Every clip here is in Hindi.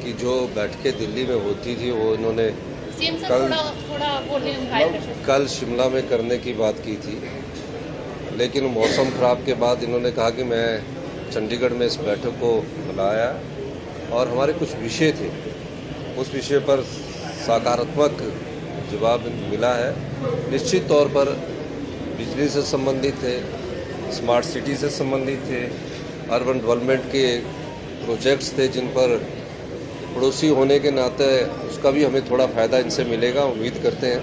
कि जो बैठकें दिल्ली में होती थी वो इन्होंने कल शिमला में करने की बात की थी, लेकिन मौसम ख़राब के बाद इन्होंने कहा कि मैं चंडीगढ़ में इस बैठक को बुलाया और हमारे कुछ विषय थे, उस विषय पर सकारात्मक जवाब मिला है। निश्चित तौर पर बिजली से संबंधित थे, स्मार्ट सिटी से संबंधित थे, अर्बन डेवलपमेंट के प्रोजेक्ट्स थे जिन पर पड़ोसी होने के नाते उसका भी हमें थोड़ा फ़ायदा इनसे मिलेगा, उम्मीद करते हैं।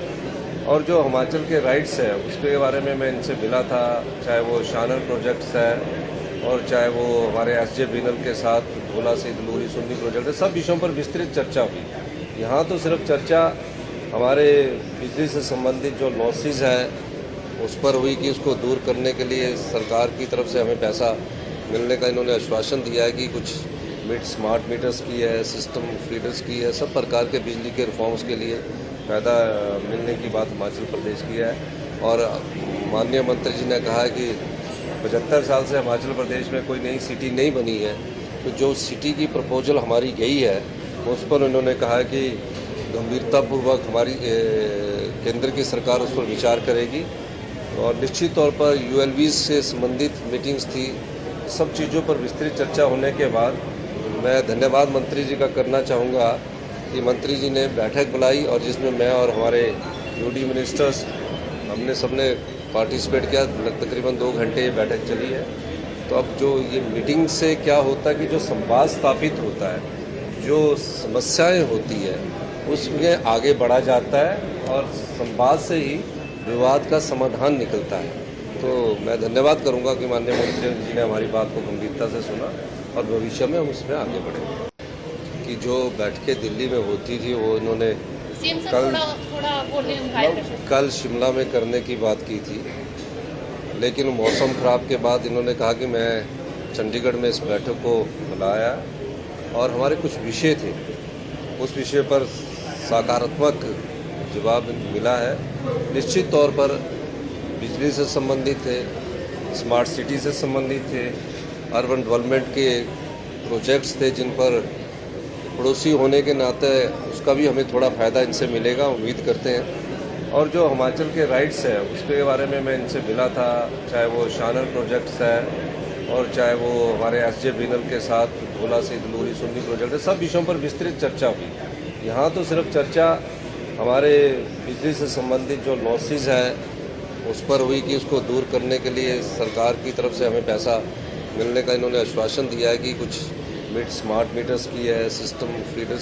और जो हिमाचल के राइट्स है उसके बारे में मैं इनसे मिला था, चाहे वो शानर प्रोजेक्ट्स है और चाहे वो हमारे एसजे बीनल के साथ भोला से दलूरी सुन्नी प्रोजेक्ट है, सब विषयों पर विस्तृत चर्चा हुई। यहाँ तो सिर्फ चर्चा हमारे बिजली से संबंधित जो लॉसेस हैं उस पर हुई कि उसको दूर करने के लिए सरकार की तरफ से हमें पैसा मिलने का इन्होंने आश्वासन दिया है कि कुछ स्मार्ट मीटर्स की है, सिस्टम फीडर्स की है, सब प्रकार के बिजली के रिफॉर्म्स के लिए फ़ायदा मिलने की बात हिमाचल प्रदेश की है। और माननीय मंत्री जी ने कहा है कि 75 साल से हिमाचल प्रदेश में कोई नई सिटी नहीं बनी है, तो जो सिटी की प्रपोजल हमारी गई है उस पर उन्होंने कहा कि गंभीरतापूर्वक हमारी केंद्र की सरकार उस पर विचार करेगी। और निश्चित तौर पर यूएलबी से संबंधित मीटिंग्स थी, सब चीज़ों पर विस्तृत चर्चा होने के बाद मैं धन्यवाद मंत्री जी का करना चाहूँगा कि मंत्री जी ने बैठक बुलाई और जिसमें मैं और हमारे यूडी मिनिस्टर्स हमने सबने पार्टिसिपेट किया। तकरीबन 2 घंटे ये बैठक चली है। तो अब जो ये मीटिंग से क्या होता है कि जो संवाद स्थापित होता है, जो समस्याएं होती है उसमें आगे बढ़ा जाता है और संवाद से ही विवाद का समाधान निकलता है। तो मैं धन्यवाद करूंगा कि माननीय मंत्री जी ने हमारी बात को गंभीरता से सुना और भविष्य में हम उसमें आगे बढ़ेंगे। कि जो बैठकें दिल्ली में होती थी वो इन्होंने कल शिमला में करने की बात की थी, लेकिन मौसम ख़राब के बाद इन्होंने कहा कि मैं चंडीगढ़ में इस बैठक को बुलाया और हमारे कुछ विषय थे, उस विषय पर सकारात्मक जवाब मिला है। निश्चित तौर पर बिजली से संबंधित थे, स्मार्ट सिटी से संबंधित थे, अर्बन डेवलपमेंट के प्रोजेक्ट्स थे जिन पर पड़ोसी होने के नाते उसका भी हमें थोड़ा फ़ायदा इनसे मिलेगा, उम्मीद करते हैं। और जो हिमाचल के राइट्स है उसके बारे में मैं इनसे मिला था, चाहे वो शानर प्रोजेक्ट्स है और चाहे वो हमारे एसजे बीनल के साथ भोला से दलूरी सुन्नी प्रोजेक्ट है, सब विषयों पर विस्तृत चर्चा हुई। यहाँ तो सिर्फ चर्चा हमारे बिजली से संबंधित जो लॉसेस हैं उस पर हुई कि उसको दूर करने के लिए सरकार की तरफ से हमें पैसा मिलने का इन्होंने आश्वासन दिया है कि कुछ स्मार्ट मीटर्स की है, सिस्टम फीडर्स